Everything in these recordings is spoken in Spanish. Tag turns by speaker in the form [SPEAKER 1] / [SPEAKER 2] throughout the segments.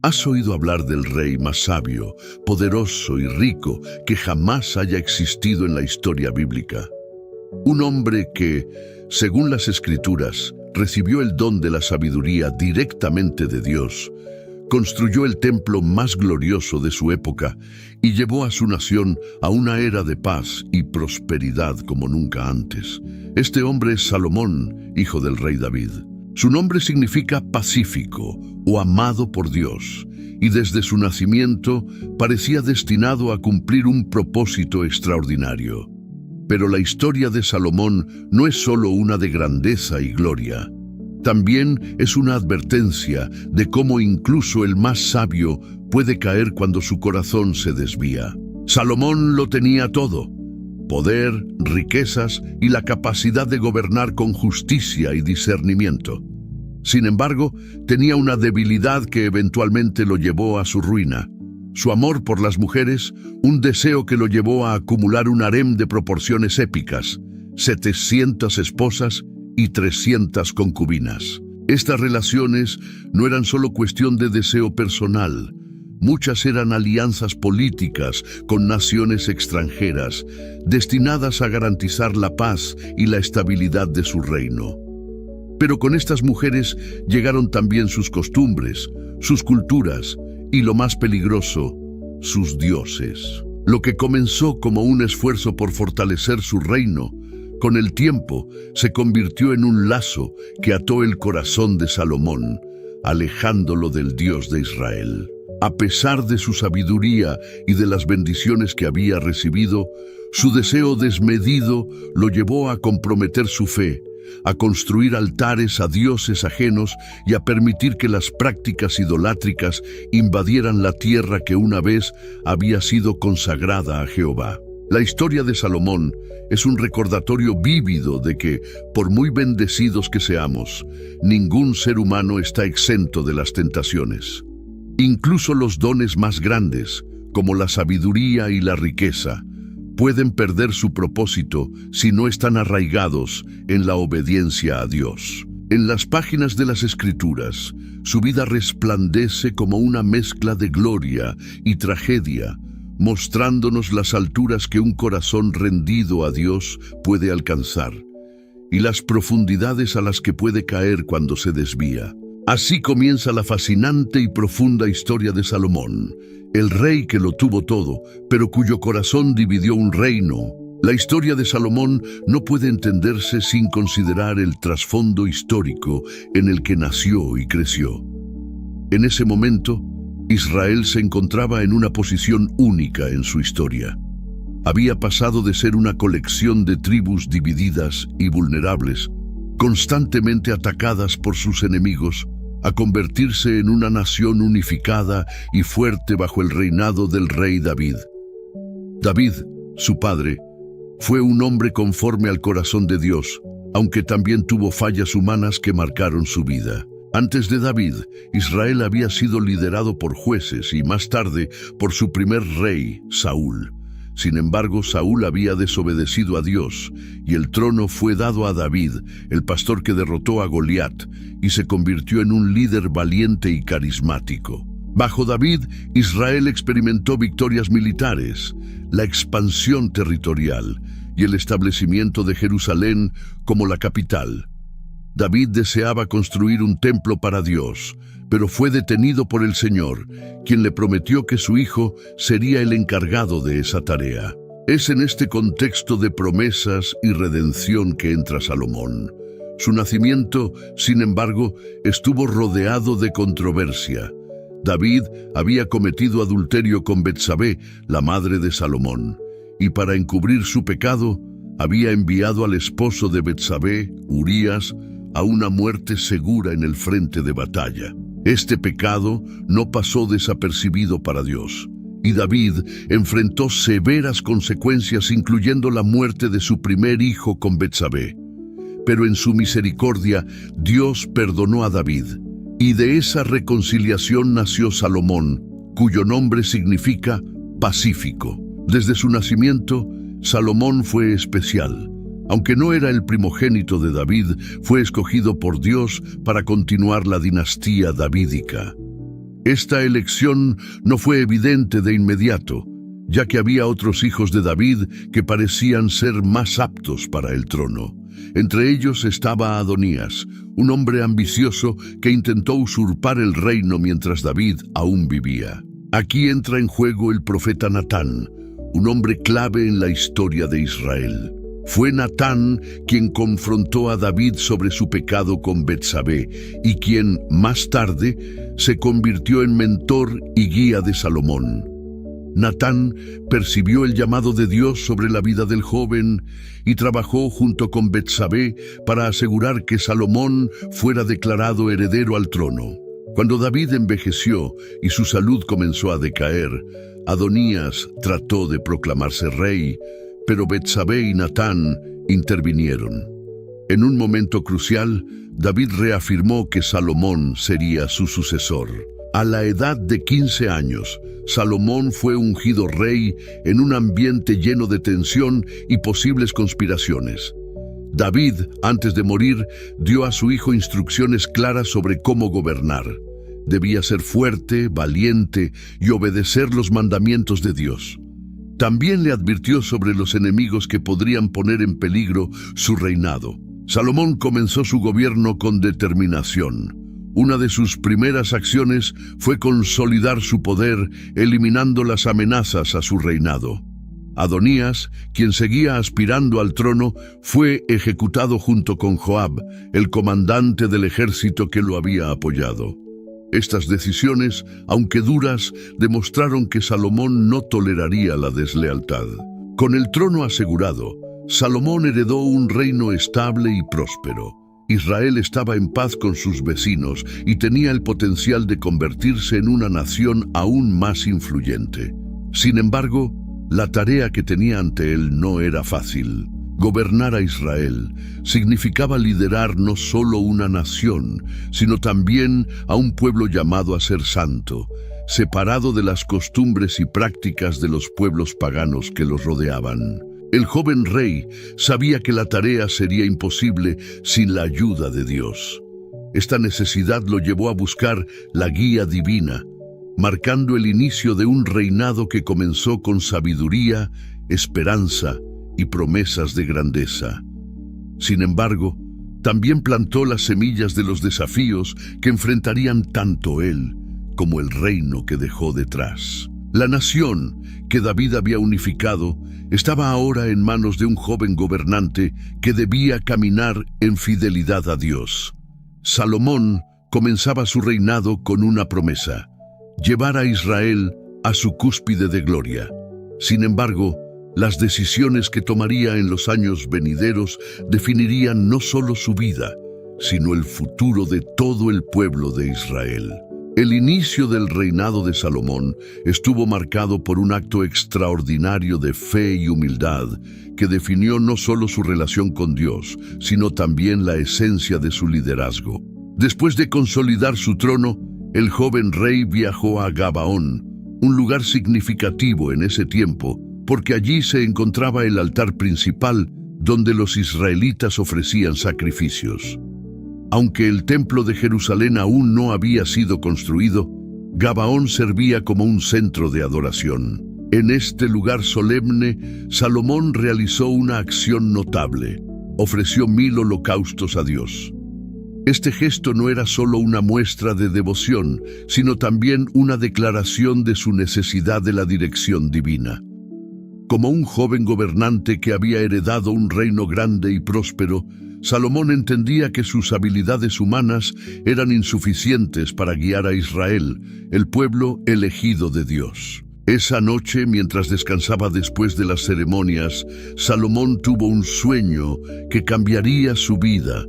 [SPEAKER 1] ¿Has oído hablar del rey más sabio, poderoso y rico que jamás haya existido en la historia bíblica? Un hombre que, según las Escrituras, recibió el don de la sabiduría directamente de Dios, construyó el templo más glorioso de su época y llevó a su nación a una era de paz y prosperidad como nunca antes. Este hombre es Salomón, hijo del rey David. Su nombre significa pacífico o amado por Dios, y desde su nacimiento parecía destinado a cumplir un propósito extraordinario. Pero la historia de Salomón no es solo una de grandeza y gloria. También es una advertencia de cómo incluso el más sabio puede caer cuando su corazón se desvía. Salomón lo tenía todo: poder, riquezas y la capacidad de gobernar con justicia y discernimiento. Sin embargo, tenía una debilidad que eventualmente lo llevó a su ruina: su amor por las mujeres, un deseo que lo llevó a acumular un harem de proporciones épicas, 700 esposas y 300 concubinas. Estas relaciones no eran solo cuestión de deseo personal. Muchas eran alianzas políticas con naciones extranjeras, destinadas a garantizar la paz y la estabilidad de su reino. Pero con estas mujeres llegaron también sus costumbres, sus culturas y, lo más peligroso, sus dioses. Lo que comenzó como un esfuerzo por fortalecer su reino, con el tiempo se convirtió en un lazo que ató el corazón de Salomón, alejándolo del Dios de Israel. A pesar de su sabiduría y de las bendiciones que había recibido, su deseo desmedido lo llevó a comprometer su fe, a construir altares a dioses ajenos y a permitir que las prácticas idolátricas invadieran la tierra que una vez había sido consagrada a Jehová. La historia de Salomón es un recordatorio vívido de que, por muy bendecidos que seamos, ningún ser humano está exento de las tentaciones. Incluso los dones más grandes, como la sabiduría y la riqueza, pueden perder su propósito si no están arraigados en la obediencia a Dios. En las páginas de las Escrituras, su vida resplandece como una mezcla de gloria y tragedia, mostrándonos las alturas que un corazón rendido a Dios puede alcanzar y las profundidades a las que puede caer cuando se desvía. Así comienza la fascinante y profunda historia de Salomón, el rey que lo tuvo todo, pero cuyo corazón dividió un reino. La historia de Salomón no puede entenderse sin considerar el trasfondo histórico en el que nació y creció. En ese momento, Israel se encontraba en una posición única en su historia. Había pasado de ser una colección de tribus divididas y vulnerables, constantemente atacadas por sus enemigos, a convertirse en una nación unificada y fuerte bajo el reinado del rey David. David, su padre, fue un hombre conforme al corazón de Dios, aunque también tuvo fallas humanas que marcaron su vida. Antes de David, Israel había sido liderado por jueces y más tarde por su primer rey, Saúl. Sin embargo, Saúl había desobedecido a Dios y el trono fue dado a David, el pastor que derrotó a Goliat y se convirtió en un líder valiente y carismático. Bajo David, Israel experimentó victorias militares, la expansión territorial y el establecimiento de Jerusalén como la capital. David deseaba construir un templo para Dios, pero fue detenido por el Señor, quien le prometió que su hijo sería el encargado de esa tarea. Es en este contexto de promesas y redención que entra Salomón. Su nacimiento, sin embargo, estuvo rodeado de controversia. David había cometido adulterio con Betsabé, la madre de Salomón, y para encubrir su pecado, había enviado al esposo de Betsabé, Urías, a una muerte segura en el frente de batalla. Este pecado no pasó desapercibido para Dios, y David enfrentó severas consecuencias, incluyendo la muerte de su primer hijo con Betsabé. Pero en su misericordia, Dios perdonó a David, y de esa reconciliación nació Salomón, cuyo nombre significa pacífico. Desde su nacimiento, Salomón fue especial. Aunque no era el primogénito de David, fue escogido por Dios para continuar la dinastía davídica. Esta elección no fue evidente de inmediato, ya que había otros hijos de David que parecían ser más aptos para el trono. Entre ellos estaba Adonías, un hombre ambicioso que intentó usurpar el reino mientras David aún vivía. Aquí entra en juego el profeta Natán, un hombre clave en la historia de Israel. Fue Natán quien confrontó a David sobre su pecado con Betsabé y quien, más tarde, se convirtió en mentor y guía de Salomón. Natán percibió el llamado de Dios sobre la vida del joven y trabajó junto con Betsabé para asegurar que Salomón fuera declarado heredero al trono. Cuando David envejeció y su salud comenzó a decaer, Adonías trató de proclamarse rey, pero Betsabé y Natán intervinieron. En un momento crucial, David reafirmó que Salomón sería su sucesor. A la edad de 15 años, Salomón fue ungido rey en un ambiente lleno de tensión y posibles conspiraciones. David, antes de morir, dio a su hijo instrucciones claras sobre cómo gobernar. Debía ser fuerte, valiente y obedecer los mandamientos de Dios. También le advirtió sobre los enemigos que podrían poner en peligro su reinado. Salomón comenzó su gobierno con determinación. Una de sus primeras acciones fue consolidar su poder, eliminando las amenazas a su reinado. Adonías, quien seguía aspirando al trono, fue ejecutado junto con Joab, el comandante del ejército que lo había apoyado. Estas decisiones, aunque duras, demostraron que Salomón no toleraría la deslealtad. Con el trono asegurado, Salomón heredó un reino estable y próspero. Israel estaba en paz con sus vecinos y tenía el potencial de convertirse en una nación aún más influyente. Sin embargo, la tarea que tenía ante él no era fácil. Gobernar a Israel significaba liderar no solo una nación, sino también a un pueblo llamado a ser santo, separado de las costumbres y prácticas de los pueblos paganos que los rodeaban. El joven rey sabía que la tarea sería imposible sin la ayuda de Dios. Esta necesidad lo llevó a buscar la guía divina, marcando el inicio de un reinado que comenzó con sabiduría, esperanza y promesas de grandeza. Sin embargo, también plantó las semillas de los desafíos que enfrentarían tanto él como el reino que dejó detrás. La nación que David había unificado estaba ahora en manos de un joven gobernante que debía caminar en fidelidad a Dios. Salomón comenzaba su reinado con una promesa: llevar a Israel a su cúspide de gloria. Sin embargo, las decisiones que tomaría en los años venideros definirían no solo su vida, sino el futuro de todo el pueblo de Israel. El inicio del reinado de Salomón estuvo marcado por un acto extraordinario de fe y humildad que definió no solo su relación con Dios, sino también la esencia de su liderazgo. Después de consolidar su trono, el joven rey viajó a Gabaón, un lugar significativo en ese tiempo, porque allí se encontraba el altar principal donde los israelitas ofrecían sacrificios. Aunque el templo de Jerusalén aún no había sido construido, Gabaón servía como un centro de adoración. En este lugar solemne, Salomón realizó una acción notable: ofreció 1000 holocaustos a Dios. Este gesto no era solo una muestra de devoción, sino también una declaración de su necesidad de la dirección divina. Como un joven gobernante que había heredado un reino grande y próspero, Salomón entendía que sus habilidades humanas eran insuficientes para guiar a Israel, el pueblo elegido de Dios. Esa noche, mientras descansaba después de las ceremonias, Salomón tuvo un sueño que cambiaría su vida.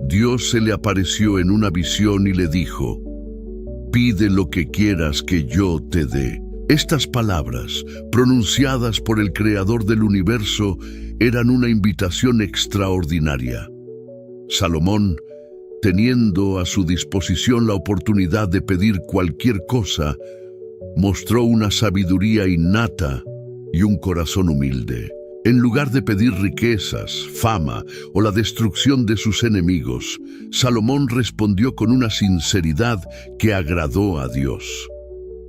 [SPEAKER 1] Dios se le apareció en una visión y le dijo: «Pide lo que quieras que yo te dé». Estas palabras, pronunciadas por el Creador del universo, eran una invitación extraordinaria. Salomón, teniendo a su disposición la oportunidad de pedir cualquier cosa, mostró una sabiduría innata y un corazón humilde. En lugar de pedir riquezas, fama o la destrucción de sus enemigos, Salomón respondió con una sinceridad que agradó a Dios.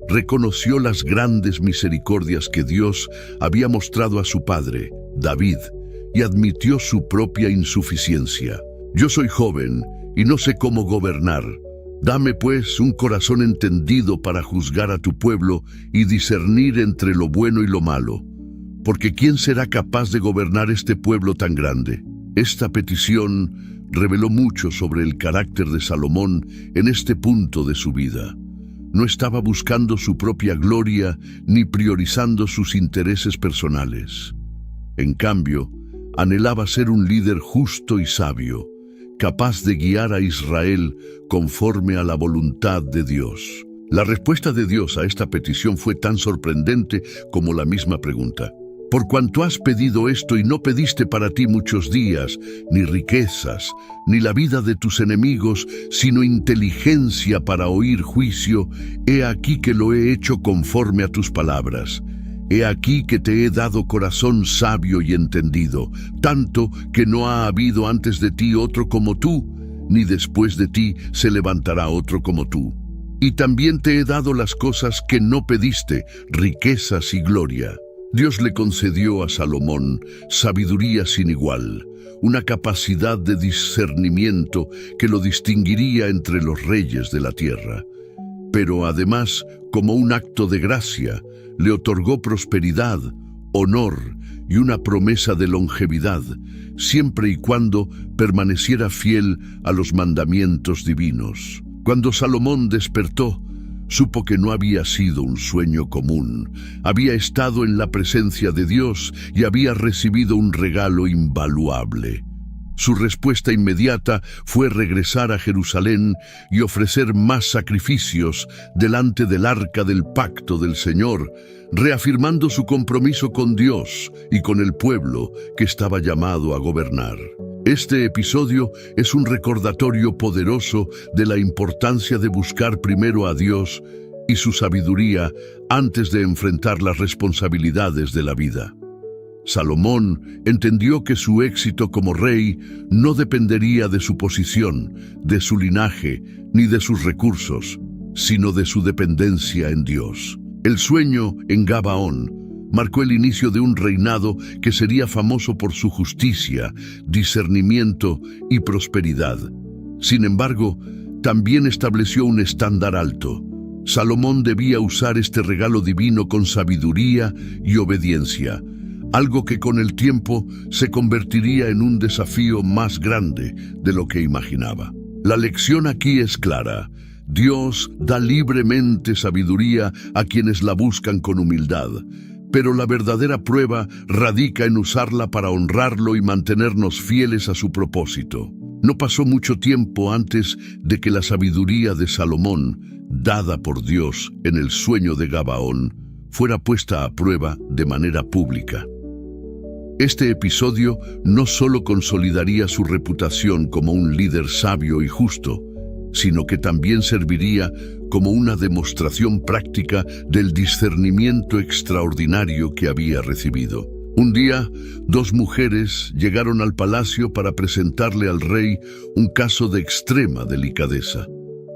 [SPEAKER 1] Reconoció las grandes misericordias que Dios había mostrado a su padre, David, y admitió su propia insuficiencia. Yo soy joven y no sé cómo gobernar. Dame pues un corazón entendido para juzgar a tu pueblo y discernir entre lo bueno y lo malo. Porque ¿quién será capaz de gobernar este pueblo tan grande? Esta petición reveló mucho sobre el carácter de Salomón en este punto de su vida. No estaba buscando su propia gloria ni priorizando sus intereses personales. En cambio, anhelaba ser un líder justo y sabio, capaz de guiar a Israel conforme a la voluntad de Dios. La respuesta de Dios a esta petición fue tan sorprendente como la misma pregunta. Por cuanto has pedido esto y no pediste para ti muchos días, ni riquezas, ni la vida de tus enemigos, sino inteligencia para oír juicio, he aquí que lo he hecho conforme a tus palabras. He aquí que te he dado corazón sabio y entendido, tanto que no ha habido antes de ti otro como tú, ni después de ti se levantará otro como tú. Y también te he dado las cosas que no pediste, riquezas y gloria. Dios le concedió a Salomón sabiduría sin igual, una capacidad de discernimiento que lo distinguiría entre los reyes de la tierra. Pero además, como un acto de gracia, le otorgó prosperidad, honor y una promesa de longevidad, siempre y cuando permaneciera fiel a los mandamientos divinos. Cuando Salomón despertó, supo que no había sido un sueño común. Había estado en la presencia de Dios y había recibido un regalo invaluable. Su respuesta inmediata fue regresar a Jerusalén y ofrecer más sacrificios delante del arca del pacto del Señor, reafirmando su compromiso con Dios y con el pueblo que estaba llamado a gobernar. Este episodio es un recordatorio poderoso de la importancia de buscar primero a Dios y su sabiduría antes de enfrentar las responsabilidades de la vida. Salomón entendió que su éxito como rey no dependería de su posición, de su linaje, ni de sus recursos, sino de su dependencia en Dios. El sueño en Gabaón marcó el inicio de un reinado que sería famoso por su justicia, discernimiento y prosperidad. Sin embargo, también estableció un estándar alto. Salomón debía usar este regalo divino con sabiduría y obediencia, algo que con el tiempo se convertiría en un desafío más grande de lo que imaginaba. La lección aquí es clara. Dios da libremente sabiduría a quienes la buscan con humildad, pero la verdadera prueba radica en usarla para honrarlo y mantenernos fieles a su propósito. No pasó mucho tiempo antes de que la sabiduría de Salomón, dada por Dios en el sueño de Gabaón, fuera puesta a prueba de manera pública. Este episodio no solo consolidaría su reputación como un líder sabio y justo, sino que también serviría como una demostración práctica del discernimiento extraordinario que había recibido. Un día, dos mujeres llegaron al palacio para presentarle al rey un caso de extrema delicadeza.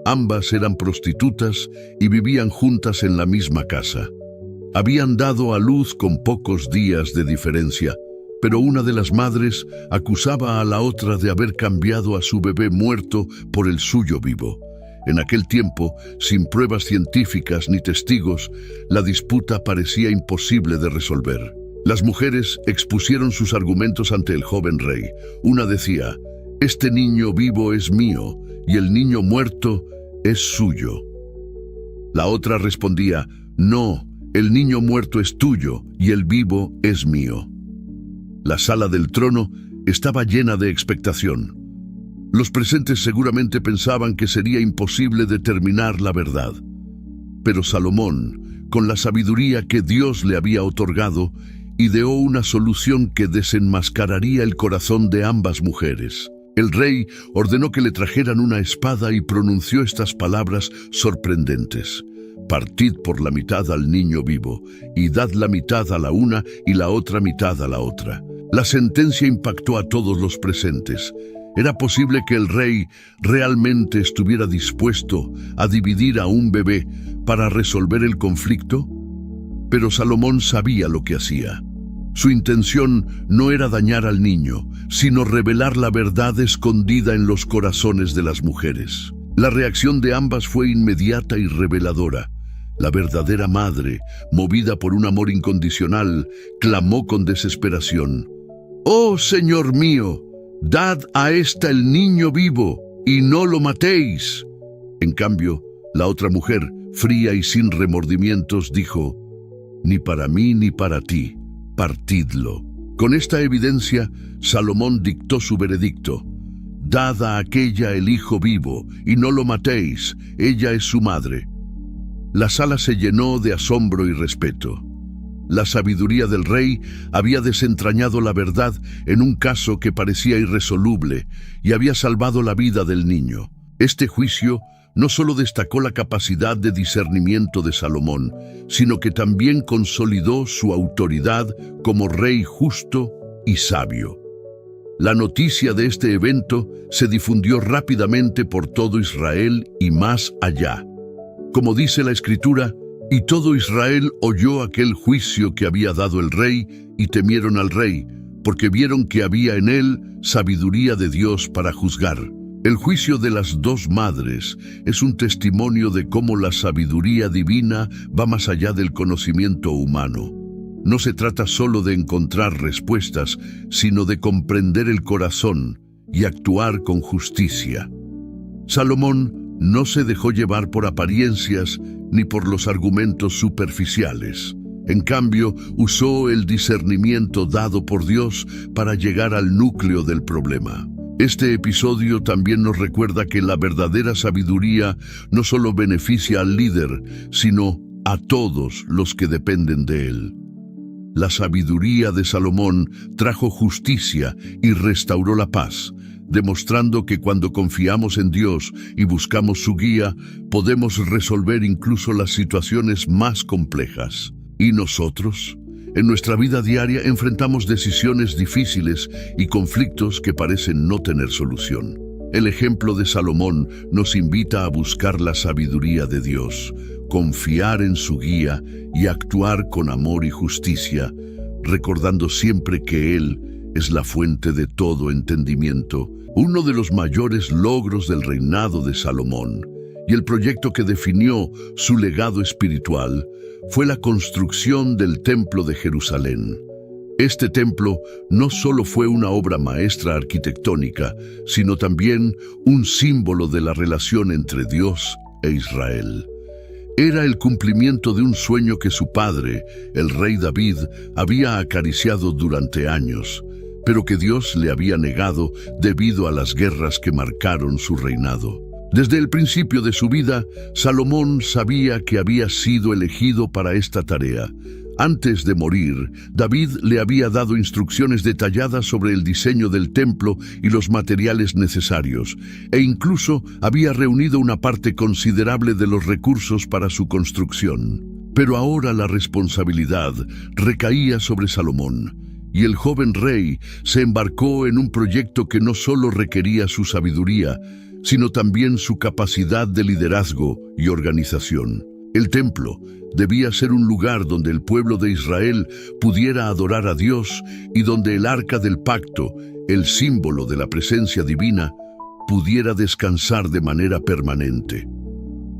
[SPEAKER 1] Ambas eran prostitutas y vivían juntas en la misma casa. Habían dado a luz con pocos días de diferencia, pero una de las madres acusaba a la otra de haber cambiado a su bebé muerto por el suyo vivo. En aquel tiempo, sin pruebas científicas ni testigos, la disputa parecía imposible de resolver. Las mujeres expusieron sus argumentos ante el joven rey. Una decía: «Este niño vivo es mío y el niño muerto es suyo». La otra respondía: «No, el niño muerto es tuyo y el vivo es mío». La sala del trono estaba llena de expectación. Los presentes seguramente pensaban que sería imposible determinar la verdad. Pero Salomón, con la sabiduría que Dios le había otorgado, ideó una solución que desenmascararía el corazón de ambas mujeres. El rey ordenó que le trajeran una espada y pronunció estas palabras sorprendentes: partid por la mitad al niño vivo, y dad la mitad a la una y la otra mitad a la otra. La sentencia impactó a todos los presentes. ¿Era posible que el rey realmente estuviera dispuesto a dividir a un bebé para resolver el conflicto? Pero Salomón sabía lo que hacía. Su intención no era dañar al niño, sino revelar la verdad escondida en los corazones de las mujeres. La reacción de ambas fue inmediata y reveladora. La verdadera madre, movida por un amor incondicional, clamó con desesperación: «¡Oh, Señor mío! Dad a ésta el niño vivo, y no lo matéis». En cambio, la otra mujer, fría y sin remordimientos, dijo: «Ni para mí ni para ti, partidlo». Con esta evidencia, Salomón dictó su veredicto: «Dad a aquella el hijo vivo, y no lo matéis, ella es su madre». La sala se llenó de asombro y respeto. La sabiduría del rey había desentrañado la verdad en un caso que parecía irresoluble y había salvado la vida del niño. Este juicio no solo destacó la capacidad de discernimiento de Salomón, sino que también consolidó su autoridad como rey justo y sabio. La noticia de este evento se difundió rápidamente por todo Israel y más allá. Como dice la Escritura, «Y todo Israel oyó aquel juicio que había dado el rey, y temieron al rey, porque vieron que había en él sabiduría de Dios para juzgar». El juicio de las dos madres es un testimonio de cómo la sabiduría divina va más allá del conocimiento humano. No se trata solo de encontrar respuestas, sino de comprender el corazón y actuar con justicia. Salomón no se dejó llevar por apariencias ni por los argumentos superficiales. En cambio, usó el discernimiento dado por Dios para llegar al núcleo del problema. Este episodio también nos recuerda que la verdadera sabiduría no solo beneficia al líder, sino a todos los que dependen de él. La sabiduría de Salomón trajo justicia y restauró la paz, demostrando que cuando confiamos en Dios y buscamos su guía, podemos resolver incluso las situaciones más complejas. ¿Y nosotros? En nuestra vida diaria enfrentamos decisiones difíciles y conflictos que parecen no tener solución. El ejemplo de Salomón nos invita a buscar la sabiduría de Dios, confiar en su guía y actuar con amor y justicia, recordando siempre que Él es la fuente de todo entendimiento. Uno de los mayores logros del reinado de Salomón y el proyecto que definió su legado espiritual fue la construcción del Templo de Jerusalén. Este templo no solo fue una obra maestra arquitectónica, sino también un símbolo de la relación entre Dios e Israel. Era el cumplimiento de un sueño que su padre, el rey David, había acariciado durante años, pero que Dios le había negado debido a las guerras que marcaron su reinado. Desde el principio de su vida, Salomón sabía que había sido elegido para esta tarea. Antes de morir, David le había dado instrucciones detalladas sobre el diseño del templo y los materiales necesarios, e incluso había reunido una parte considerable de los recursos para su construcción. Pero ahora la responsabilidad recaía sobre Salomón, y el joven rey se embarcó en un proyecto que no solo requería su sabiduría, sino también su capacidad de liderazgo y organización. El templo debía ser un lugar donde el pueblo de Israel pudiera adorar a Dios y donde el arca del pacto, el símbolo de la presencia divina, pudiera descansar de manera permanente.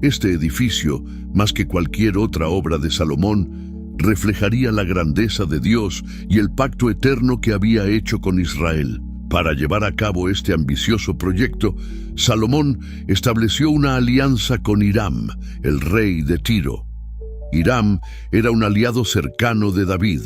[SPEAKER 1] Este edificio, más que cualquier otra obra de Salomón, reflejaría la grandeza de Dios y el pacto eterno que había hecho con Israel. Para llevar a cabo este ambicioso proyecto, Salomón estableció una alianza con Hiram, el rey de Tiro. Hiram era un aliado cercano de David,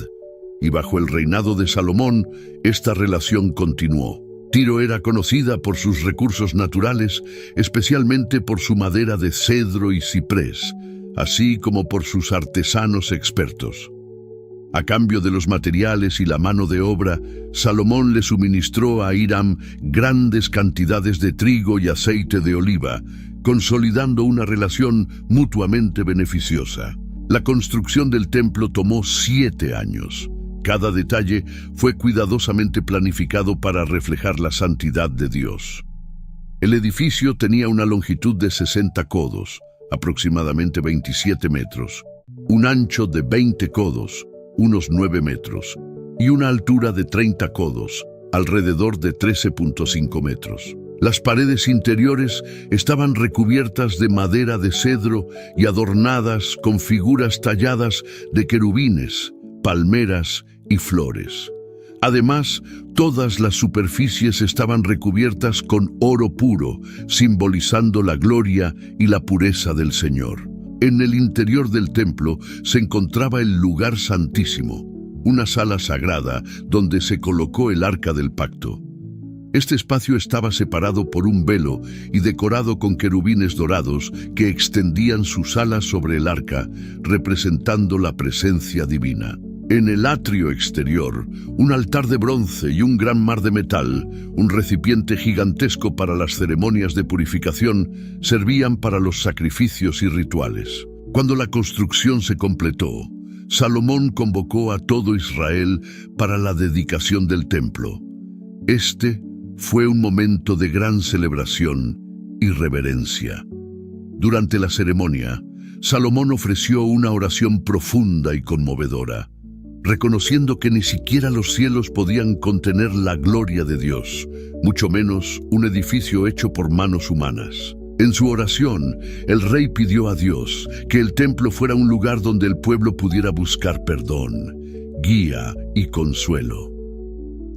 [SPEAKER 1] y bajo el reinado de Salomón, esta relación continuó. Tiro era conocida por sus recursos naturales, especialmente por su madera de cedro y ciprés, así como por sus artesanos expertos. A cambio de los materiales y la mano de obra, Salomón le suministró a Hiram grandes cantidades de trigo y aceite de oliva, consolidando una relación mutuamente beneficiosa. La construcción del templo tomó 7 años. Cada detalle fue cuidadosamente planificado para reflejar la santidad de Dios. El edificio tenía una longitud de 60 codos, aproximadamente 27 metros, un ancho de 20 codos, unos 9 metros, y una altura de 30 codos, alrededor de 13.5 metros. Las paredes interiores estaban recubiertas de madera de cedro y adornadas con figuras talladas de querubines, palmeras y flores. Además, todas las superficies estaban recubiertas con oro puro, simbolizando la gloria y la pureza del Señor. En el interior del templo se encontraba el lugar santísimo, una sala sagrada donde se colocó el arca del pacto. Este espacio estaba separado por un velo y decorado con querubines dorados que extendían sus alas sobre el arca, representando la presencia divina. En el atrio exterior, un altar de bronce y un gran mar de metal, un recipiente gigantesco para las ceremonias de purificación, servían para los sacrificios y rituales. Cuando la construcción se completó, Salomón convocó a todo Israel para la dedicación del templo. Este fue un momento de gran celebración y reverencia. Durante la ceremonia, Salomón ofreció una oración profunda y conmovedora, reconociendo que ni siquiera los cielos podían contener la gloria de Dios, mucho menos un edificio hecho por manos humanas. En su oración, el rey pidió a Dios que el templo fuera un lugar donde el pueblo pudiera buscar perdón, guía y consuelo.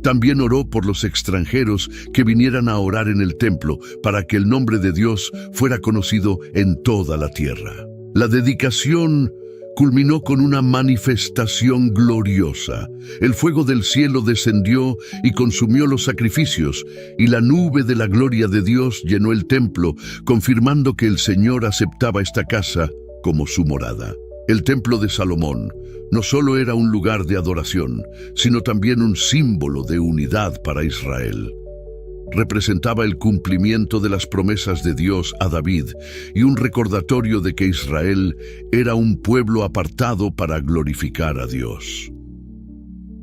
[SPEAKER 1] También oró por los extranjeros que vinieran a orar en el templo para que el nombre de Dios fuera conocido en toda la tierra. La dedicación culminó con una manifestación gloriosa. El fuego del cielo descendió y consumió los sacrificios, y la nube de la gloria de Dios llenó el templo, confirmando que el Señor aceptaba esta casa como su morada. El templo de Salomón no solo era un lugar de adoración, sino también un símbolo de unidad para Israel. Representaba el cumplimiento de las promesas de Dios a David y un recordatorio de que Israel era un pueblo apartado para glorificar a Dios.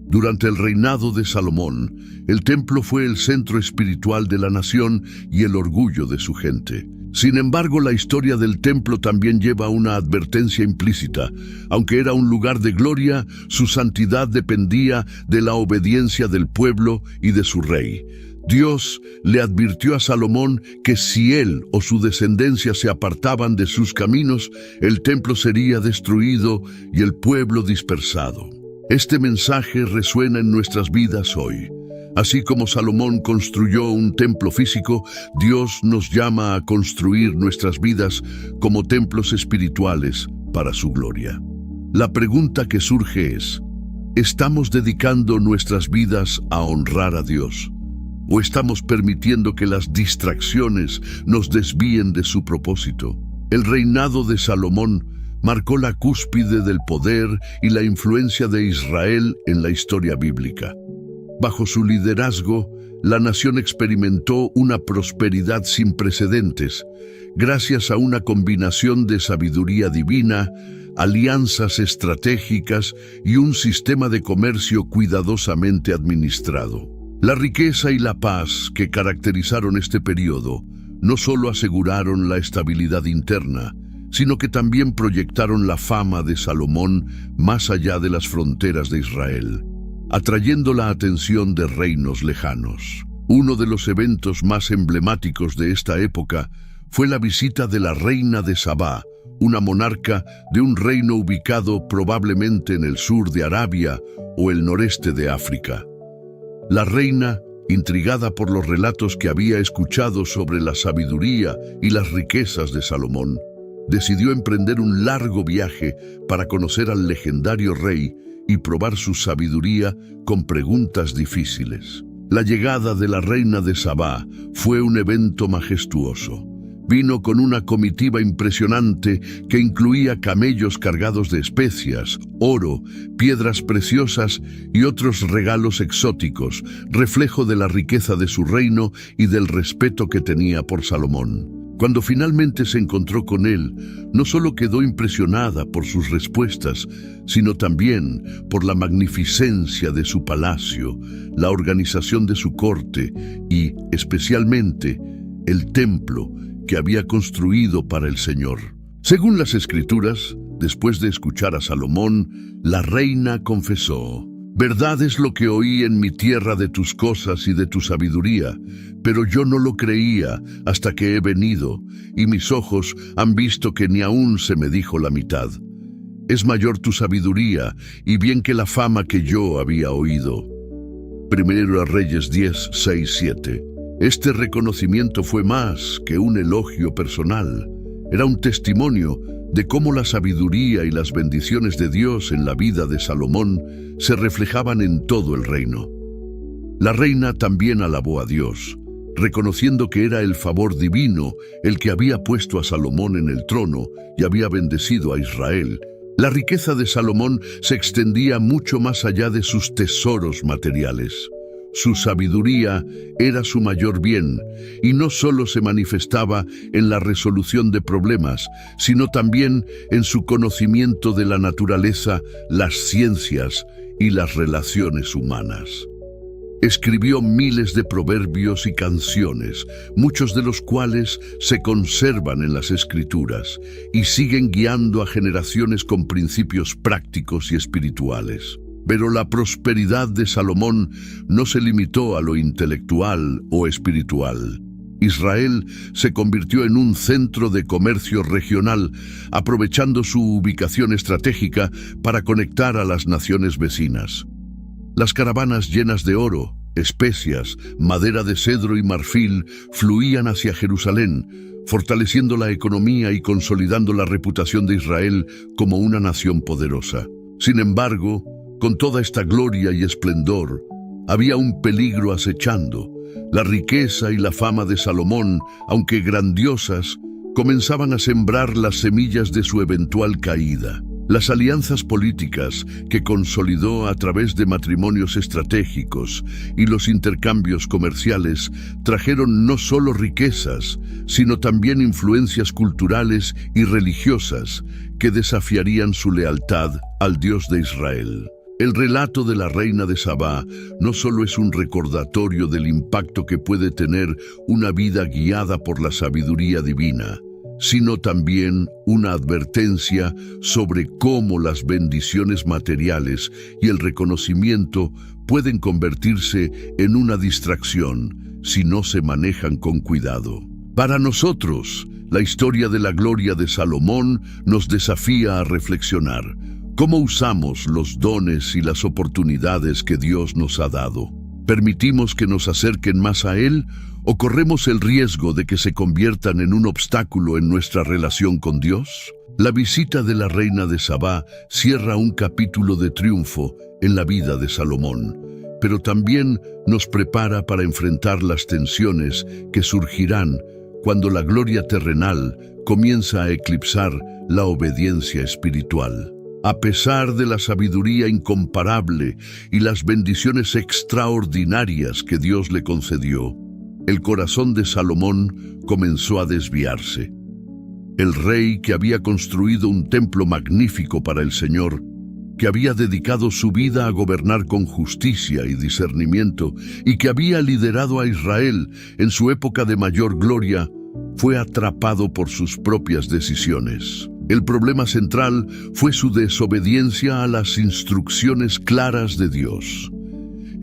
[SPEAKER 1] Durante el reinado de Salomón, el templo fue el centro espiritual de la nación y el orgullo de su gente. Sin embargo, la historia del templo también lleva una advertencia implícita. Aunque era un lugar de gloria, su santidad dependía de la obediencia del pueblo y de su rey. Dios le advirtió a Salomón que si él o su descendencia se apartaban de sus caminos, el templo sería destruido y el pueblo dispersado. Este mensaje resuena en nuestras vidas hoy. Así como Salomón construyó un templo físico, Dios nos llama a construir nuestras vidas como templos espirituales para su gloria. La pregunta que surge es, ¿estamos dedicando nuestras vidas a honrar a Dios? ¿O estamos permitiendo que las distracciones nos desvíen de su propósito? El reinado de Salomón marcó la cúspide del poder y la influencia de Israel en la historia bíblica. Bajo su liderazgo, la nación experimentó una prosperidad sin precedentes, gracias a una combinación de sabiduría divina, alianzas estratégicas y un sistema de comercio cuidadosamente administrado. La riqueza y la paz que caracterizaron este periodo no solo aseguraron la estabilidad interna, sino que también proyectaron la fama de Salomón más allá de las fronteras de Israel, atrayendo la atención de reinos lejanos. Uno de los eventos más emblemáticos de esta época fue la visita de la reina de Sabá, una monarca de un reino ubicado probablemente en el sur de Arabia o el noreste de África. La reina, intrigada por los relatos que había escuchado sobre la sabiduría y las riquezas de Salomón, decidió emprender un largo viaje para conocer al legendario rey y probar su sabiduría con preguntas difíciles. La llegada de la reina de Sabá fue un evento majestuoso. Vino con una comitiva impresionante que incluía camellos cargados de especias, oro, piedras preciosas y otros regalos exóticos, reflejo de la riqueza de su reino y del respeto que tenía por Salomón. Cuando finalmente se encontró con él, no solo quedó impresionada por sus respuestas, sino también por la magnificencia de su palacio, la organización de su corte y, especialmente, el templo que había construido para el Señor. Según las Escrituras, después de escuchar a Salomón, la reina confesó: «Verdad es lo que oí en mi tierra de tus cosas y de tu sabiduría, pero yo no lo creía hasta que he venido, y mis ojos han visto que ni aún se me dijo la mitad. Es mayor tu sabiduría, y bien que la fama que yo había oído». Primero a Reyes 10, 6, 7. Este reconocimiento fue más que un elogio personal. Era un testimonio de cómo la sabiduría y las bendiciones de Dios en la vida de Salomón se reflejaban en todo el reino. La reina también alabó a Dios, reconociendo que era el favor divino el que había puesto a Salomón en el trono y había bendecido a Israel. La riqueza de Salomón se extendía mucho más allá de sus tesoros materiales. Su sabiduría era su mayor bien, y no solo se manifestaba en la resolución de problemas, sino también en su conocimiento de la naturaleza, las ciencias y las relaciones humanas. Escribió miles de proverbios y canciones, muchos de los cuales se conservan en las Escrituras y siguen guiando a generaciones con principios prácticos y espirituales. Pero la prosperidad de Salomón no se limitó a lo intelectual o espiritual. Israel se convirtió en un centro de comercio regional, aprovechando su ubicación estratégica para conectar a las naciones vecinas. Las caravanas llenas de oro, especias, madera de cedro y marfil fluían hacia Jerusalén, fortaleciendo la economía y consolidando la reputación de Israel como una nación poderosa. Sin embargo, con toda esta gloria y esplendor, había un peligro acechando. La riqueza y la fama de Salomón, aunque grandiosas, comenzaban a sembrar las semillas de su eventual caída. Las alianzas políticas que consolidó a través de matrimonios estratégicos y los intercambios comerciales trajeron no solo riquezas, sino también influencias culturales y religiosas que desafiarían su lealtad al Dios de Israel. El relato de la reina de Sabá no solo es un recordatorio del impacto que puede tener una vida guiada por la sabiduría divina, sino también una advertencia sobre cómo las bendiciones materiales y el reconocimiento pueden convertirse en una distracción si no se manejan con cuidado. Para nosotros, la historia de la gloria de Salomón nos desafía a reflexionar. ¿Cómo usamos los dones y las oportunidades que Dios nos ha dado? ¿Permitimos que nos acerquen más a Él o corremos el riesgo de que se conviertan en un obstáculo en nuestra relación con Dios? La visita de la reina de Sabá cierra un capítulo de triunfo en la vida de Salomón, pero también nos prepara para enfrentar las tensiones que surgirán cuando la gloria terrenal comienza a eclipsar la obediencia espiritual. A pesar de la sabiduría incomparable y las bendiciones extraordinarias que Dios le concedió, el corazón de Salomón comenzó a desviarse. El rey, que había construido un templo magnífico para el Señor, que había dedicado su vida a gobernar con justicia y discernimiento y que había liderado a Israel en su época de mayor gloria, fue atrapado por sus propias decisiones. El problema central fue su desobediencia a las instrucciones claras de Dios.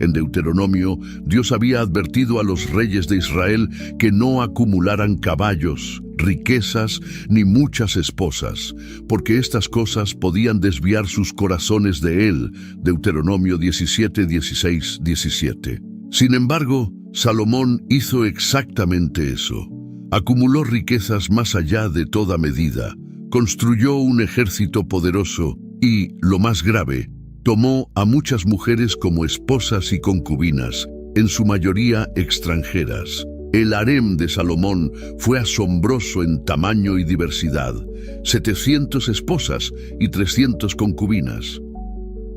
[SPEAKER 1] En Deuteronomio, Dios había advertido a los reyes de Israel que no acumularan caballos, riquezas ni muchas esposas, porque estas cosas podían desviar sus corazones de Él. Deuteronomio 17, 16, 17. Sin embargo, Salomón hizo exactamente eso. Acumuló riquezas más allá de toda medida, construyó un ejército poderoso y, lo más grave, tomó a muchas mujeres como esposas y concubinas, en su mayoría extranjeras. El harem de Salomón fue asombroso en tamaño y diversidad, 700 esposas y 300 concubinas.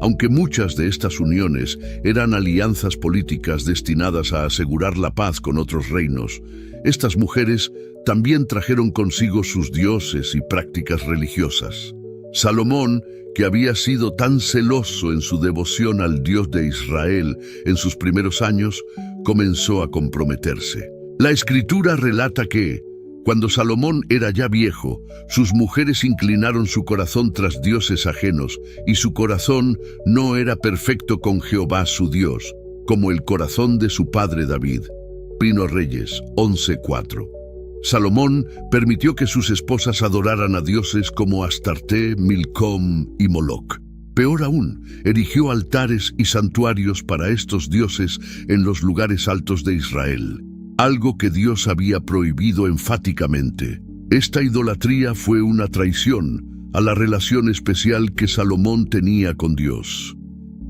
[SPEAKER 1] Aunque muchas de estas uniones eran alianzas políticas destinadas a asegurar la paz con otros reinos, estas mujeres también trajeron consigo sus dioses y prácticas religiosas. Salomón, que había sido tan celoso en su devoción al Dios de Israel en sus primeros años, comenzó a comprometerse. La Escritura relata que, cuando Salomón era ya viejo, sus mujeres inclinaron su corazón tras dioses ajenos, y su corazón no era perfecto con Jehová su Dios, como el corazón de su padre David. Primero Reyes 11:4. Salomón permitió que sus esposas adoraran a dioses como Astarte, Milcom y Moloc. Peor aún, erigió altares y santuarios para estos dioses en los lugares altos de Israel, algo que Dios había prohibido enfáticamente. Esta idolatría fue una traición a la relación especial que Salomón tenía con Dios.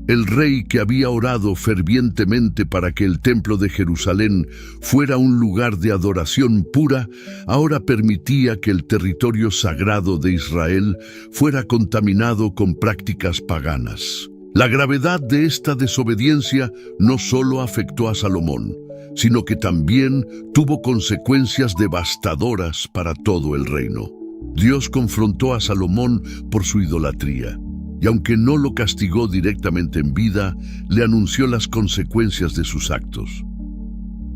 [SPEAKER 1] El rey, que había orado fervientemente para que el templo de Jerusalén fuera un lugar de adoración pura, ahora permitía que el territorio sagrado de Israel fuera contaminado con prácticas paganas. La gravedad de esta desobediencia no solo afectó a Salomón, sino que también tuvo consecuencias devastadoras para todo el reino. Dios confrontó a Salomón por su idolatría, y aunque no lo castigó directamente en vida, le anunció las consecuencias de sus actos.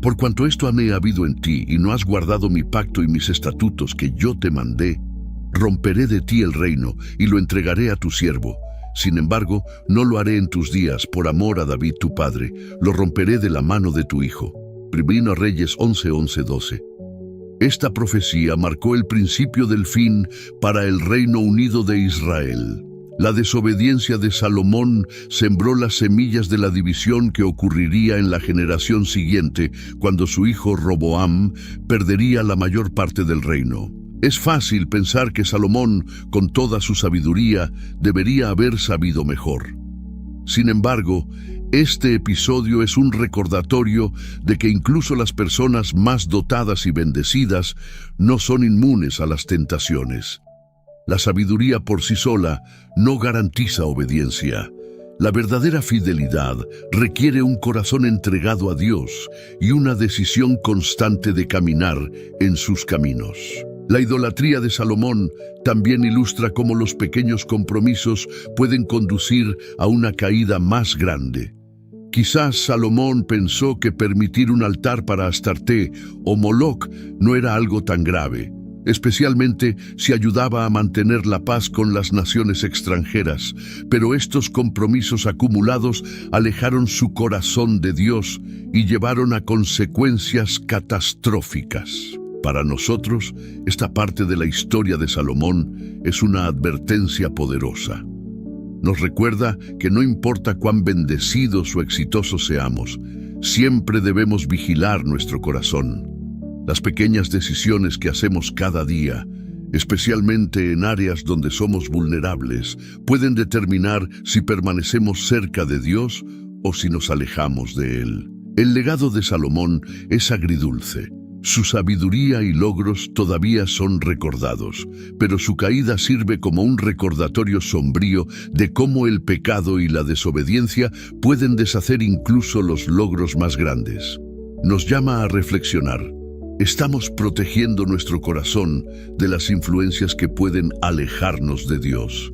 [SPEAKER 1] Por cuanto esto ha habido en ti, y no has guardado mi pacto y mis estatutos que yo te mandé, romperé de ti el reino, y lo entregaré a tu siervo. Sin embargo, no lo haré en tus días, por amor a David tu padre, lo romperé de la mano de tu hijo. Primero Reyes 11:12. Esta profecía marcó el principio del fin para el Reino Unido de Israel. La desobediencia de Salomón sembró las semillas de la división que ocurriría en la generación siguiente, cuando su hijo Roboam perdería la mayor parte del reino. Es fácil pensar que Salomón, con toda su sabiduría, debería haber sabido mejor. Sin embargo, este episodio es un recordatorio de que incluso las personas más dotadas y bendecidas no son inmunes a las tentaciones. La sabiduría por sí sola no garantiza obediencia. La verdadera fidelidad requiere un corazón entregado a Dios y una decisión constante de caminar en sus caminos. La idolatría de Salomón también ilustra cómo los pequeños compromisos pueden conducir a una caída más grande. Quizás Salomón pensó que permitir un altar para Astarte o Moloc no era algo tan grave, especialmente si ayudaba a mantener la paz con las naciones extranjeras, pero estos compromisos acumulados alejaron su corazón de Dios y llevaron a consecuencias catastróficas. Para nosotros, esta parte de la historia de Salomón es una advertencia poderosa. Nos recuerda que no importa cuán bendecidos o exitosos seamos, siempre debemos vigilar nuestro corazón. Las pequeñas decisiones que hacemos cada día, especialmente en áreas donde somos vulnerables, pueden determinar si permanecemos cerca de Dios o si nos alejamos de Él. El legado de Salomón es agridulce. Su sabiduría y logros todavía son recordados, pero su caída sirve como un recordatorio sombrío de cómo el pecado y la desobediencia pueden deshacer incluso los logros más grandes. Nos llama a reflexionar. ¿Estamos protegiendo nuestro corazón de las influencias que pueden alejarnos de Dios?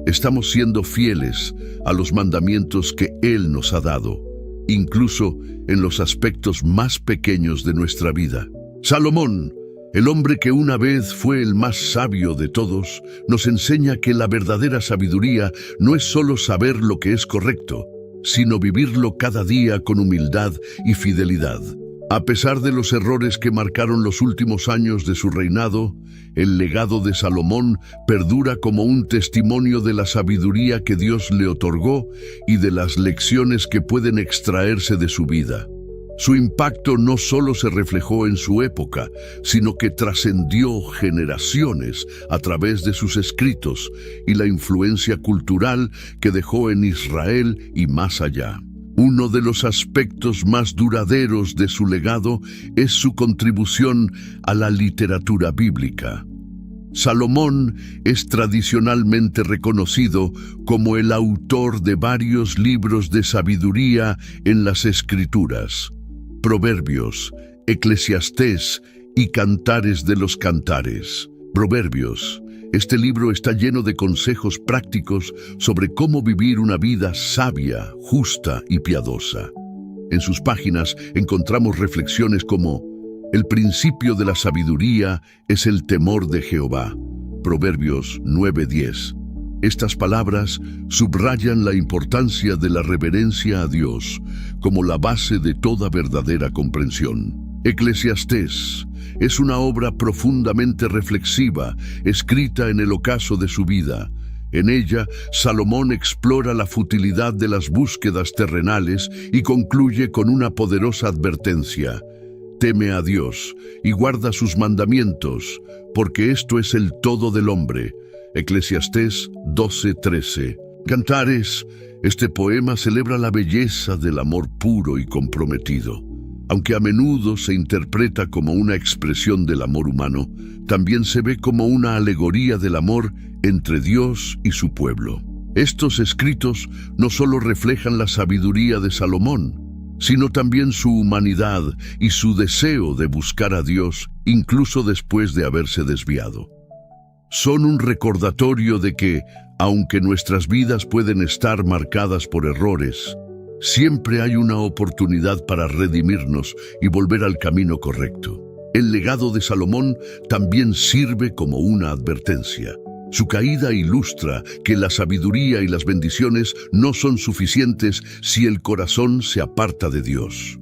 [SPEAKER 1] ¿Estamos siendo fieles a los mandamientos que Él nos ha dado, incluso en los aspectos más pequeños de nuestra vida? Salomón, el hombre que una vez fue el más sabio de todos, nos enseña que la verdadera sabiduría no es solo saber lo que es correcto, sino vivirlo cada día con humildad y fidelidad. A pesar de los errores que marcaron los últimos años de su reinado, el legado de Salomón perdura como un testimonio de la sabiduría que Dios le otorgó y de las lecciones que pueden extraerse de su vida. Su impacto no solo se reflejó en su época, sino que trascendió generaciones a través de sus escritos y la influencia cultural que dejó en Israel y más allá. Uno de los aspectos más duraderos de su legado es su contribución a la literatura bíblica. Salomón es tradicionalmente reconocido como el autor de varios libros de sabiduría en las Escrituras: Proverbios, Eclesiastés y Cantares de los Cantares. Proverbios. Este libro está lleno de consejos prácticos sobre cómo vivir una vida sabia, justa y piadosa. En sus páginas encontramos reflexiones como: el principio de la sabiduría es el temor de Jehová. Proverbios 9:10. Estas palabras subrayan la importancia de la reverencia a Dios como la base de toda verdadera comprensión. Eclesiastés es una obra profundamente reflexiva, escrita en el ocaso de su vida. En ella, Salomón explora la futilidad de las búsquedas terrenales y concluye con una poderosa advertencia: teme a Dios y guarda sus mandamientos, porque esto es el todo del hombre. Eclesiastés 12:13. Cantares. Este poema celebra la belleza del amor puro y comprometido. Aunque a menudo se interpreta como una expresión del amor humano, también se ve como una alegoría del amor entre Dios y su pueblo. Estos escritos no solo reflejan la sabiduría de Salomón, sino también su humanidad y su deseo de buscar a Dios incluso después de haberse desviado. Son un recordatorio de que, aunque nuestras vidas pueden estar marcadas por errores, siempre hay una oportunidad para redimirnos y volver al camino correcto. El legado de Salomón también sirve como una advertencia. Su caída ilustra que la sabiduría y las bendiciones no son suficientes si el corazón se aparta de Dios.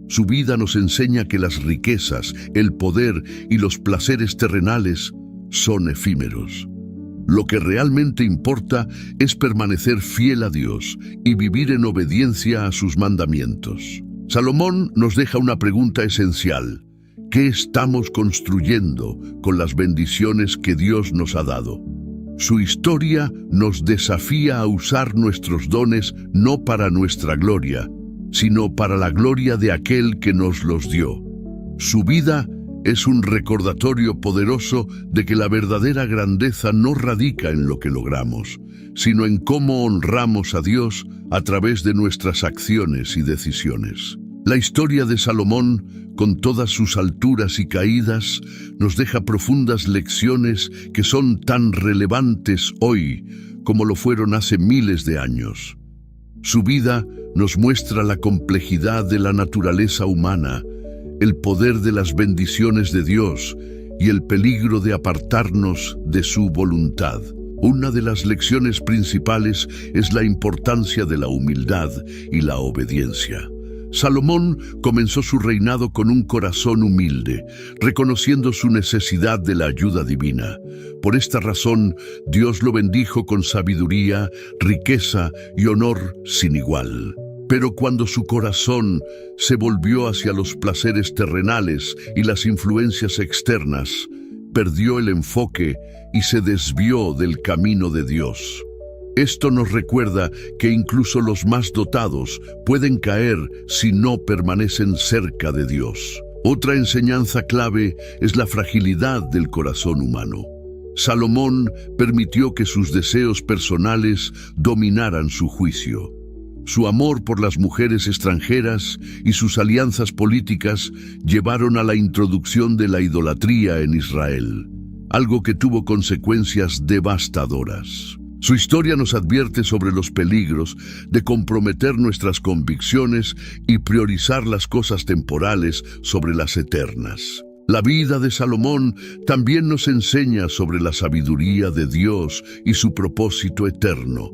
[SPEAKER 1] Su vida nos enseña que las riquezas, el poder y los placeres terrenales son efímeros. Lo que realmente importa es permanecer fiel a Dios y vivir en obediencia a sus mandamientos. Salomón nos deja una pregunta esencial: ¿qué estamos construyendo con las bendiciones que Dios nos ha dado? Su historia nos desafía a usar nuestros dones no para nuestra gloria, sino para la gloria de aquel que nos los dio. Su vida es un recordatorio poderoso de que la verdadera grandeza no radica en lo que logramos, sino en cómo honramos a Dios a través de nuestras acciones y decisiones. La historia de Salomón, con todas sus alturas y caídas, nos deja profundas lecciones que son tan relevantes hoy como lo fueron hace miles de años. Su vida nos muestra la complejidad de la naturaleza humana, el poder de las bendiciones de Dios y el peligro de apartarnos de su voluntad. Una de las lecciones principales es la importancia de la humildad y la obediencia. Salomón comenzó su reinado con un corazón humilde, reconociendo su necesidad de la ayuda divina. Por esta razón, Dios lo bendijo con sabiduría, riqueza y honor sin igual. Pero cuando su corazón se volvió hacia los placeres terrenales y las influencias externas, perdió el enfoque y se desvió del camino de Dios. Esto nos recuerda que incluso los más dotados pueden caer si no permanecen cerca de Dios. Otra enseñanza clave es la fragilidad del corazón humano. Salomón permitió que sus deseos personales dominaran su juicio. Su amor por las mujeres extranjeras y sus alianzas políticas llevaron a la introducción de la idolatría en Israel, algo que tuvo consecuencias devastadoras. Su historia nos advierte sobre los peligros de comprometer nuestras convicciones y priorizar las cosas temporales sobre las eternas. La vida de Salomón también nos enseña sobre la sabiduría de Dios y su propósito eterno.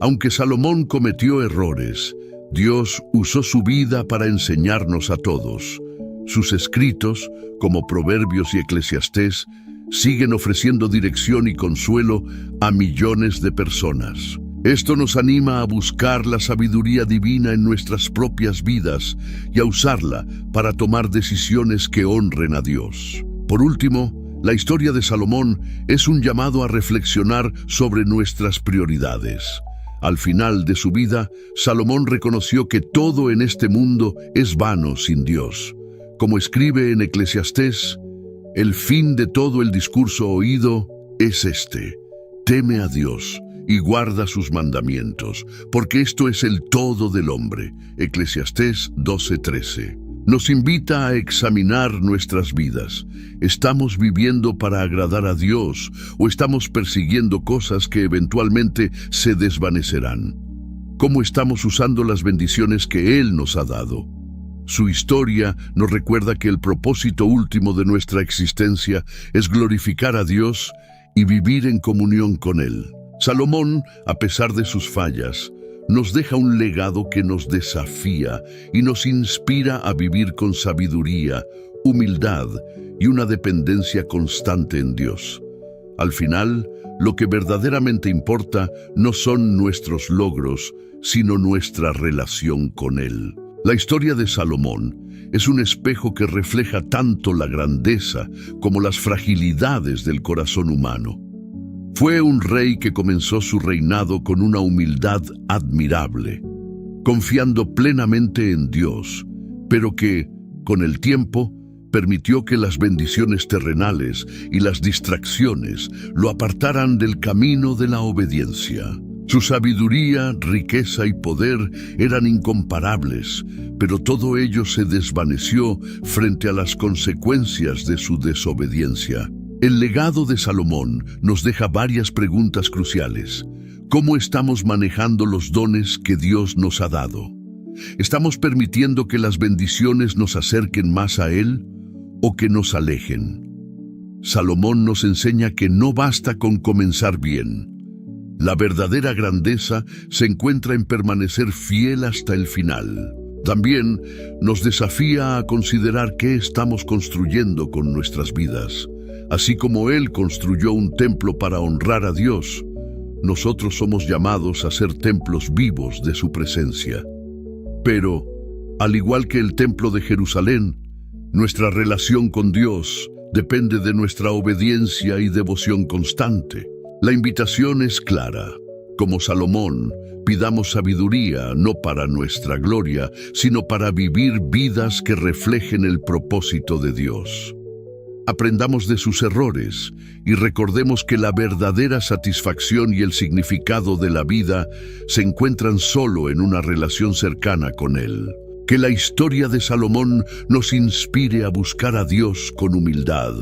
[SPEAKER 1] Aunque Salomón cometió errores, Dios usó su vida para enseñarnos a todos. Sus escritos, como Proverbios y Eclesiastés, siguen ofreciendo dirección y consuelo a millones de personas. Esto nos anima a buscar la sabiduría divina en nuestras propias vidas y a usarla para tomar decisiones que honren a Dios. Por último, la historia de Salomón es un llamado a reflexionar sobre nuestras prioridades. Al final de su vida, Salomón reconoció que todo en este mundo es vano sin Dios. Como escribe en Eclesiastés, El fin de todo el discurso oído es este: teme a Dios y guarda sus mandamientos, porque esto es el todo del hombre. Eclesiastés 12:13. Nos invita a examinar nuestras vidas. ¿Estamos viviendo para agradar a Dios o estamos persiguiendo cosas que eventualmente se desvanecerán? ¿Cómo estamos usando las bendiciones que Él nos ha dado? Su historia nos recuerda que el propósito último de nuestra existencia es glorificar a Dios y vivir en comunión con Él. Salomón, a pesar de sus fallas, nos deja un legado que nos desafía y nos inspira a vivir con sabiduría, humildad y una dependencia constante en Dios. Al final, lo que verdaderamente importa no son nuestros logros, sino nuestra relación con Él. La historia de Salomón es un espejo que refleja tanto la grandeza como las fragilidades del corazón humano. Fue un rey que comenzó su reinado con una humildad admirable, confiando plenamente en Dios, pero que, con el tiempo, permitió que las bendiciones terrenales y las distracciones lo apartaran del camino de la obediencia. Su sabiduría, riqueza y poder eran incomparables, pero todo ello se desvaneció frente a las consecuencias de su desobediencia. El legado de Salomón nos deja varias preguntas cruciales. ¿Cómo estamos manejando los dones que Dios nos ha dado? ¿Estamos permitiendo que las bendiciones nos acerquen más a Él o que nos alejen? Salomón nos enseña que no basta con comenzar bien. La verdadera grandeza se encuentra en permanecer fiel hasta el final. También nos desafía a considerar qué estamos construyendo con nuestras vidas. Así como Él construyó un templo para honrar a Dios, nosotros somos llamados a ser templos vivos de su presencia. Pero, al igual que el templo de Jerusalén, nuestra relación con Dios depende de nuestra obediencia y devoción constante. La invitación es clara. Como Salomón, pidamos sabiduría no para nuestra gloria, sino para vivir vidas que reflejen el propósito de Dios. Aprendamos de sus errores y recordemos que la verdadera satisfacción y el significado de la vida se encuentran solo en una relación cercana con Él. Que la historia de Salomón nos inspire a buscar a Dios con humildad,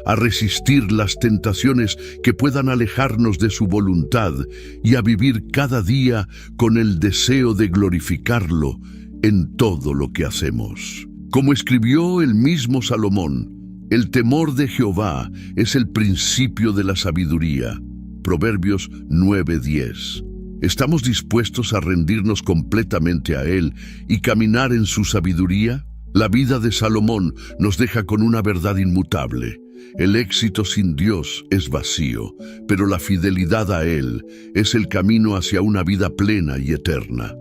[SPEAKER 1] a resistir las tentaciones que puedan alejarnos de su voluntad y a vivir cada día con el deseo de glorificarlo en todo lo que hacemos. Como escribió el mismo Salomón, el temor de Jehová es el principio de la sabiduría. Proverbios 9:10. ¿Estamos dispuestos a rendirnos completamente a Él y caminar en su sabiduría? La vida de Salomón nos deja con una verdad inmutable. El éxito sin Dios es vacío, pero la fidelidad a Él es el camino hacia una vida plena y eterna.